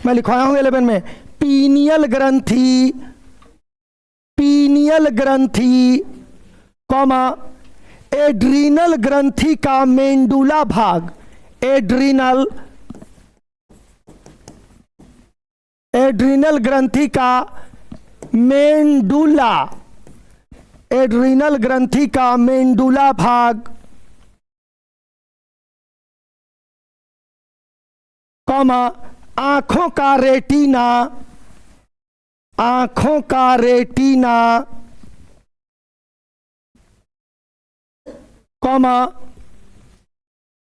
मैं लिखवाया हूं 11 में। पीनियल ग्रंथि, पीनियल ग्रंथि कॉमा एड्रीनल ग्रंथि का मेंडुला भाग, एड्रीनल, एड्रीनल ग्रंथि का मेंडुला, एड्रीनल ग्रंथि का मेंडुला भाग कॉमा आंखों का रेटिना, आंखों का रेटिना कॉमा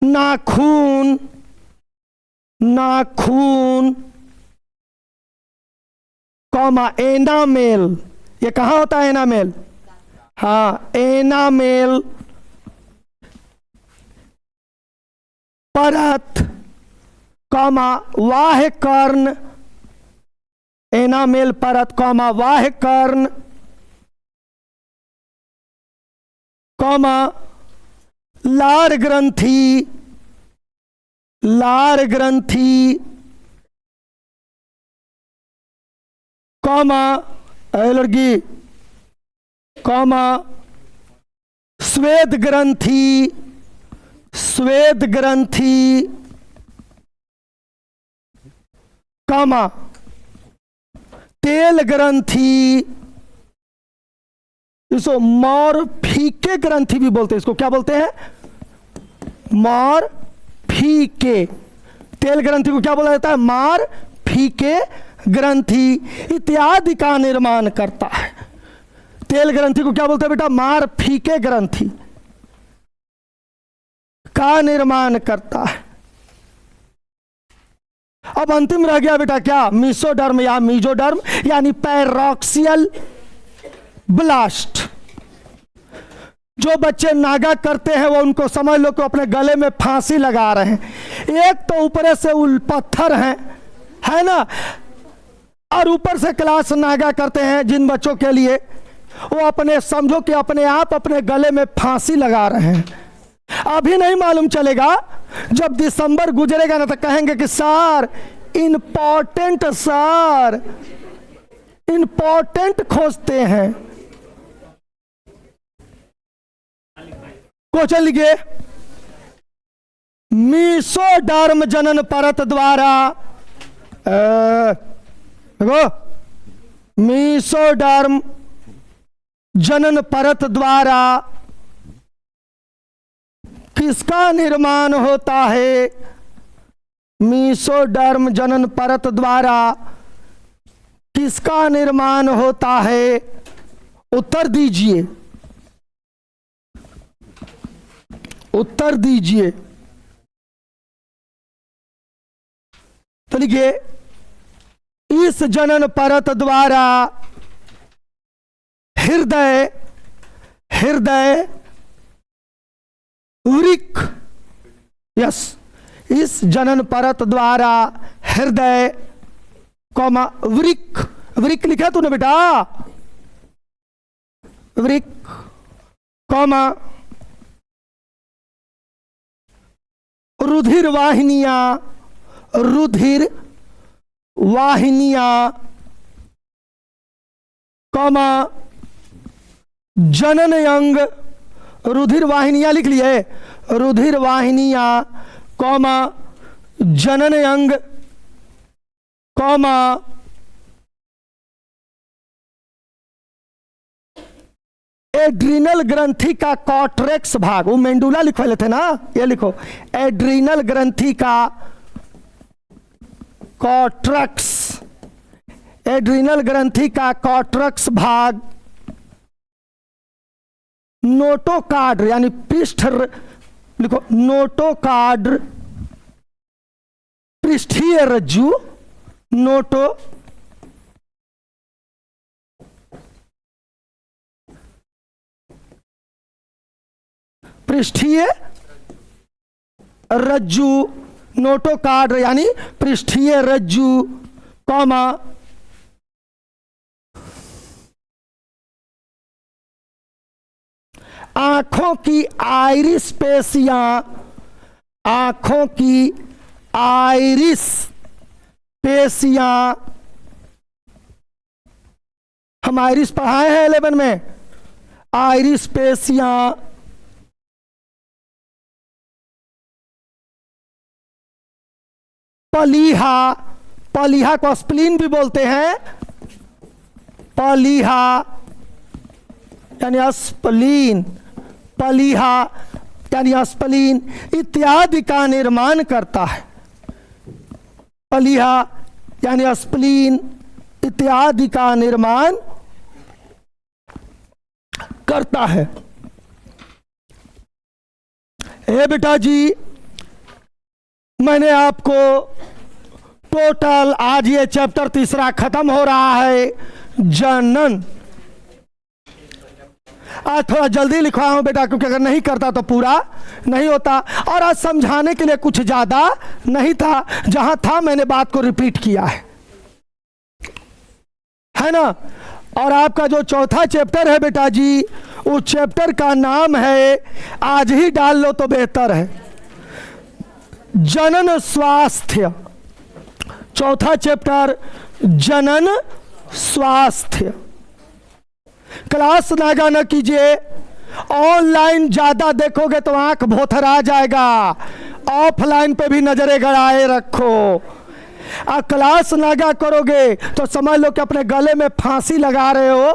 नाखून, नाखून कॉमा एनामेल। ये कहां होता है एनामेल? हाँ, एनामेल परत कॉमा वाह्य कर्ण, एनामेल परत कॉमा वाह्य कर्ण कॉमा लार ग्रंथि, लार ग्रंथि कॉमा लड़की कॉमा श्वेत ग्रंथि, श्वेत ग्रंथि कॉमा तेल ग्रंथि, इसको मॉर्फिके ग्रंथि भी बोलते हैं। इसको क्या बोलते हैं? मॉर्फिके। तेल ग्रंथि को क्या बोला जाता है? मॉर्फिके ग्रंथि इत्यादि का निर्माण करता है। तेल ग्रंथि को क्या बोलते हैं बेटा? मॉर्फिके ग्रंथि का निर्माण करता है। अब अंतिम रह गया बेटा क्या? मीसोडर्म या मीजोडर्म यानी पैरोक्सियल ब्लास्ट। जो बच्चे नागा करते हैं वो उनको समझ लो कि अपने गले में फांसी लगा रहे हैं। एक तो ऊपर से पत्थर हैं, है ना, और ऊपर से क्लास नागा करते हैं जिन बच्चों के लिए वो अपने समझो कि अपने आप अपने गले में फांसी लगा रहे हैं। अभी नहीं मालूम चलेगा, जब दिसंबर गुजरेगा ना तो कहेंगे कि सर इंपॉर्टेंट, सर इंपॉर्टेंट खोजते हैं। क्वेश्चन लिखिए, मीसोडर्म जनन परत द्वारा, देखो मीसोडर्म जनन परत द्वारा किसका निर्माण होता है? मीसोडर्म जनन परत द्वारा किसका निर्माण होता है? उत्तर दीजिए, उत्तर दीजिए। तो लिखिए, इस जनन परत द्वारा हृदय वृक्क, यस, इस जनन परत द्वारा हृदय कौमा वृक्क, वृक्क लिखा तूने बेटा, वृक्क कौमा रुधिर वाहिनियां, रुधिर वाहिनियां कौमा जनन अंग, रुधिर वाहिनियां लिख लिए, रुधिर वाहिनियां कौमा जनन अंग कौमा एड्रीनल ग्रंथि का कॉर्टेक्स भाग, वो मेंडुला लिखवा लेते ना, ये लिखो एड्रीनल ग्रंथि का कॉर्टेक्स, एड्रीनल ग्रंथि का कॉर्टेक्स भाग नोटोकार्ड यानी पृष्ठ, लिखो नोटोकार्ड पृष्ठीय रज्जु, नोटो पृष्ठीय रज्जु, नोटोकार्ड यानी पृष्ठीय रज्जु कौमा आंखों की आइरिस पेशियां, आंखों की आइरिस पेशियां, हम आइरिस पढ़ाए हैं 11 में, आइरिस पेशियां पलीहा, पलीहा को स्प्लीन भी बोलते हैं, पलीहा यानी स्प्लीन, पलीहा यानी स्प्लीन इत्यादि का निर्माण करता है, पलीहा यानी स्प्लीन इत्यादि का निर्माण करता है। ए बेटा जी, मैंने आपको टोटल आज ये चैप्टर तीसरा खत्म हो रहा है, जनन। आज थोड़ा जल्दी लिखवाया हूं बेटा, क्योंकि अगर नहीं करता तो पूरा नहीं होता, और आज समझाने के लिए कुछ ज्यादा नहीं था, जहां था मैंने बात को रिपीट किया है ना। और आपका जो चौथा चैप्टर है बेटा जी, उस चैप्टर का नाम है, आज ही डाल लो तो बेहतर है, जनन स्वास्थ्य। चौथा चैप्टर जनन स्वास्थ्य। क्लास नागा न कीजिए, ऑनलाइन ज्यादा देखोगे तो आंख भोथरा जाएगा, ऑफलाइन पे भी नजरें गड़ाए रखो। क्लास नागा करोगे तो समझ लो कि अपने गले में फांसी लगा रहे हो,